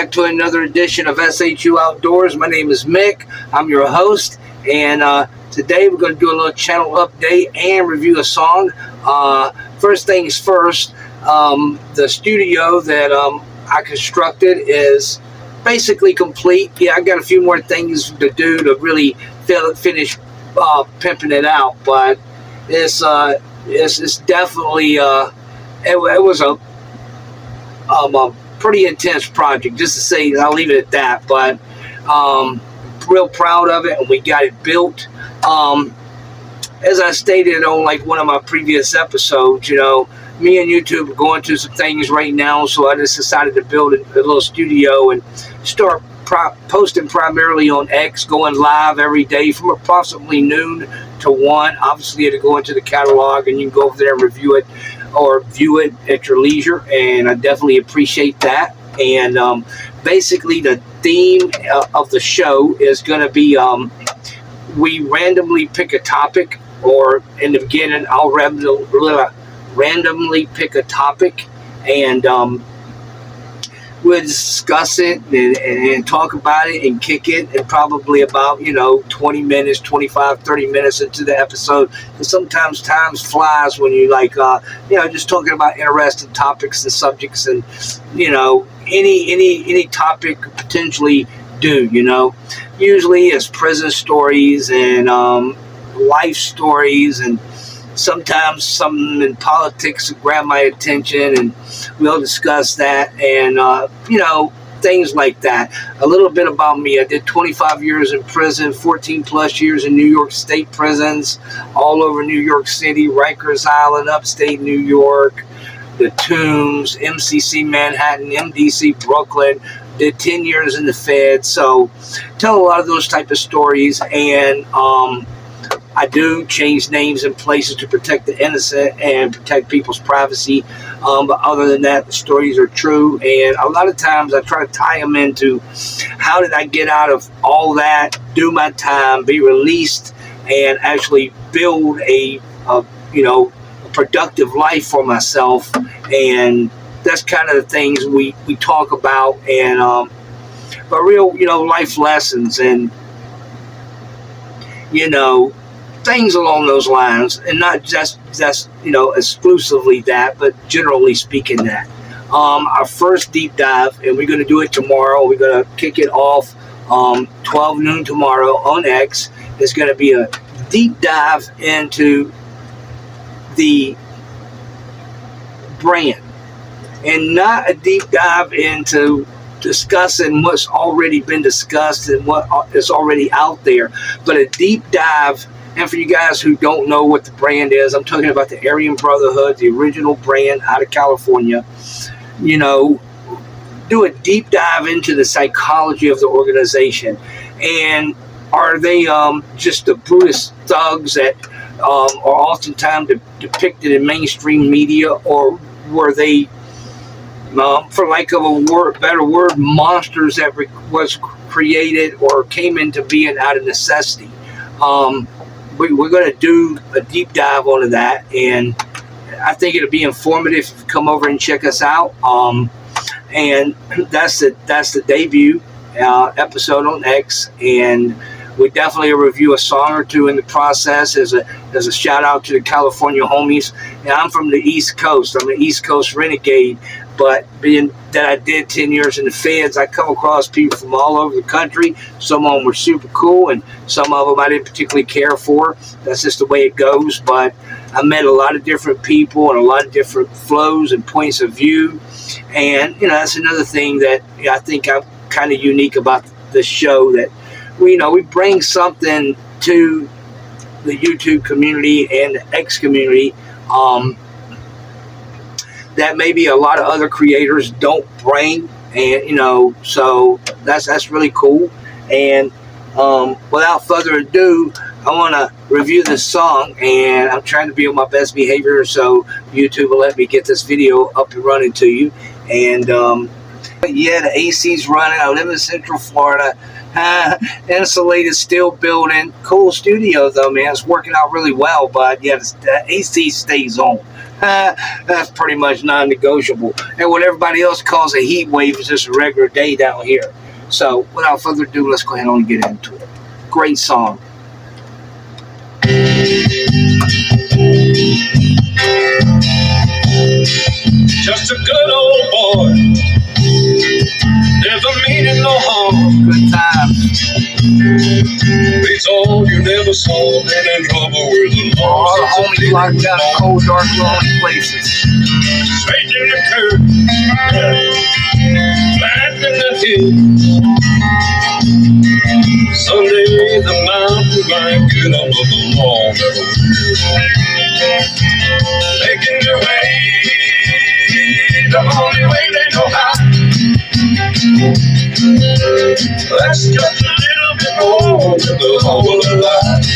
Back to another edition of SHU Outdoors. My name is Mick. I'm your host, and today we're going to do a little channel update and review a song. First things first, the studio that I constructed is basically complete. Yeah, I got a few more things to do to really finish pimping it out, but it's definitely it was a pretty intense project, just to say. I'll leave it at that, but real proud of it, and we got it built. As I stated on like one of my previous episodes, you know, me and YouTube are going through some things right now, so I just decided to build a little studio and start posting primarily on X, going live every day from approximately noon to 1. Obviously, you have to go into the catalog and you can go over there and review it or view it at your leisure, and I definitely appreciate that. And basically the theme of the show is going to be we randomly pick a topic, or in the beginning I'll randomly pick a topic, and we'll discuss it and talk about it and kick it, and probably about 20 minutes, 25, 30 minutes into the episode. And sometimes time flies when you just talking about interesting topics and subjects, and any topic could potentially do. Usually it's prison stories and life stories, and sometimes something in politics will grab my attention, and we'll discuss that, and things like that. A little bit about me: I did 25 years in prison, 14 plus years in New York State prisons, all over New York City, Rikers Island, upstate New York, the Tombs, MCC Manhattan, MDC Brooklyn. Did 10 years in the Fed, so tell a lot of those type of stories, and I do change names and places to protect the innocent and protect people's privacy. But other than that, the stories are true. And a lot of times I try to tie them into how did I get out of all that, do my time, be released, and actually build a productive life for myself. And that's kind of the things we talk about, and but real, life lessons, and things along those lines, and not just exclusively that, but generally speaking that. Our first deep dive, and we're going to do it tomorrow. We're going to kick it off 12 noon tomorrow on X. It's going to be a deep dive into the brand, and not a deep dive into discussing what's already been discussed and what is already out there, but a deep dive. And for you guys who don't know what the brand is, I'm talking about the Aryan Brotherhood, the original brand out of California. Do a deep dive into the psychology of the organization, and are they just the brutest thugs that are oftentimes depicted in mainstream media, or were they, for lack of a better word, monsters that was created or came into being out of necessity? We're going to do a deep dive onto that, and I think it'll be informative if you come over and check us out. And that's the debut episode on X, and we definitely review a song or two in the process as a shout out to the California homies. And I'm from the East Coast. I'm an East Coast renegade, but being that I did 10 years in the Feds, I come across people from all over the country. Some of them were super cool, and some of them I didn't particularly care for. That's just the way it goes. But I met a lot of different people and a lot of different flows and points of view. And, that's another thing that I think I'm kind of unique about the show, that we bring something to the YouTube community and the X community that maybe a lot of other creators don't bring, and so that's really cool. And without further ado, I want to review this song, and I'm trying to be on my best behavior, so YouTube will let me get this video up and running to you. And yeah, the AC's running. I live in Central Florida. Insulated steel building. Cool studio though, man. It's working out really well, but yeah, the AC stays on. That's pretty much non-negotiable. And what everybody else calls a heat wave is just a regular day down here. So without further ado, let's go ahead and get into it. Great song. Just a good old boy, never meaning no harm. Good times. Beats all you never saw, been in trouble with the law. All the homies locked down in cold, dark, lonely places. Straight in the curve, flat in the hill. Someday the mountain might get under the law. Making their way, the only way they know how. That's just a little bit more to the whole of life.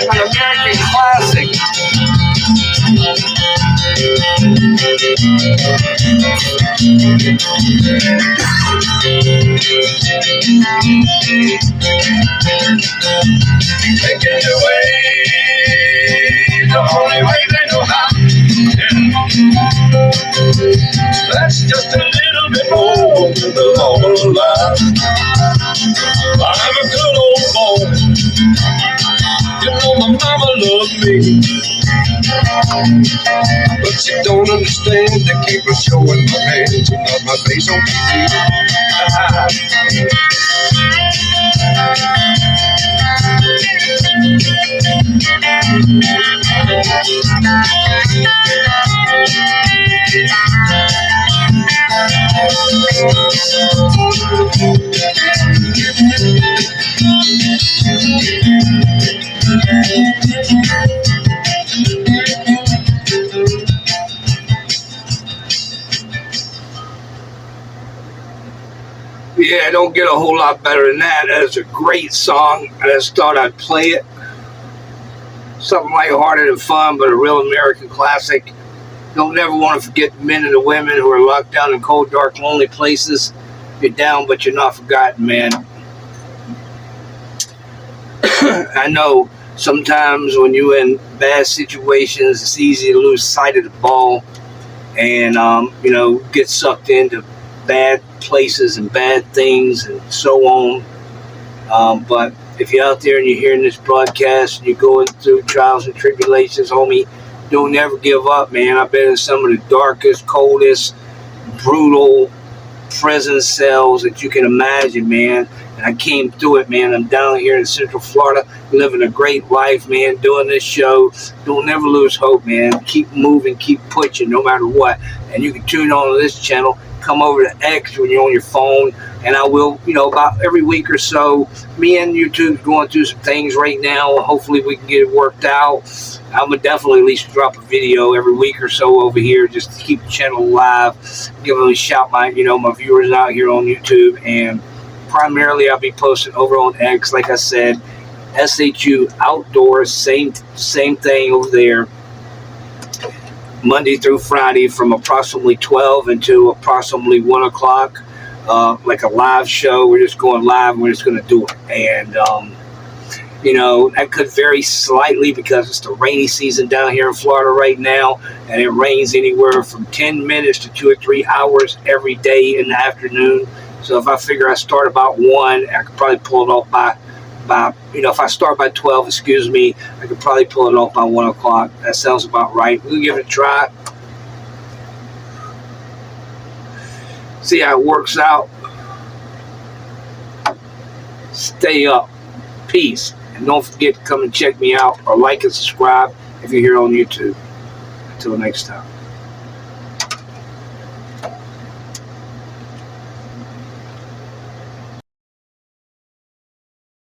An American classic. Making their way, the only way they know how. That's just a little bit more to the whole of life. I'm a good old boy. You know my mama loved me, but she don't understand. They keep her showing my hands and not my face on TV. Yeah, don't get a whole lot better than that. That's a great song. I just thought I'd play it. Something lighthearted and fun, but a real American classic. Don't never want to forget the men and the women who are locked down in cold, dark, lonely places. You're down, but you're not forgotten, man. I know sometimes when you're in bad situations, it's easy to lose sight of the ball and, get sucked into bad places and bad things and so on. But if you're out there and you're hearing this broadcast and you're going through trials and tribulations, homie, don't ever give up, man. I've been in some of the darkest, coldest, brutal prison cells that you can imagine, man. And I came through it, man. I'm down here in Central Florida, living a great life, man, doing this show. Don't never lose hope, man. Keep moving, keep pushing, no matter what. And you can tune on to this channel. Come over to X when you're on your phone, and I will, about every week or so. Me and YouTube's going through some things right now. Hopefully we can get it worked out. I'm gonna definitely at least drop a video every week or so over here, just to keep the channel alive. Give them a shout, my viewers out here on YouTube, and primarily I'll be posting over on X, like I said, SHU Outdoors, same thing over there. Monday through Friday from approximately 12 until approximately 1 o'clock, like a live show. We're just going live and we're just going to do it. And, that could vary slightly because it's the rainy season down here in Florida right now. And it rains anywhere from 10 minutes to 2 or 3 hours every day in the afternoon. So if I figure I start about 1, I could probably pull it off by if I start by 12, I could probably pull it off by 1 o'clock. That sounds about right. We'll give it a try. See how it works out. Stay up. Peace. And don't forget to come and check me out or like and subscribe if you're here on YouTube. Until next time.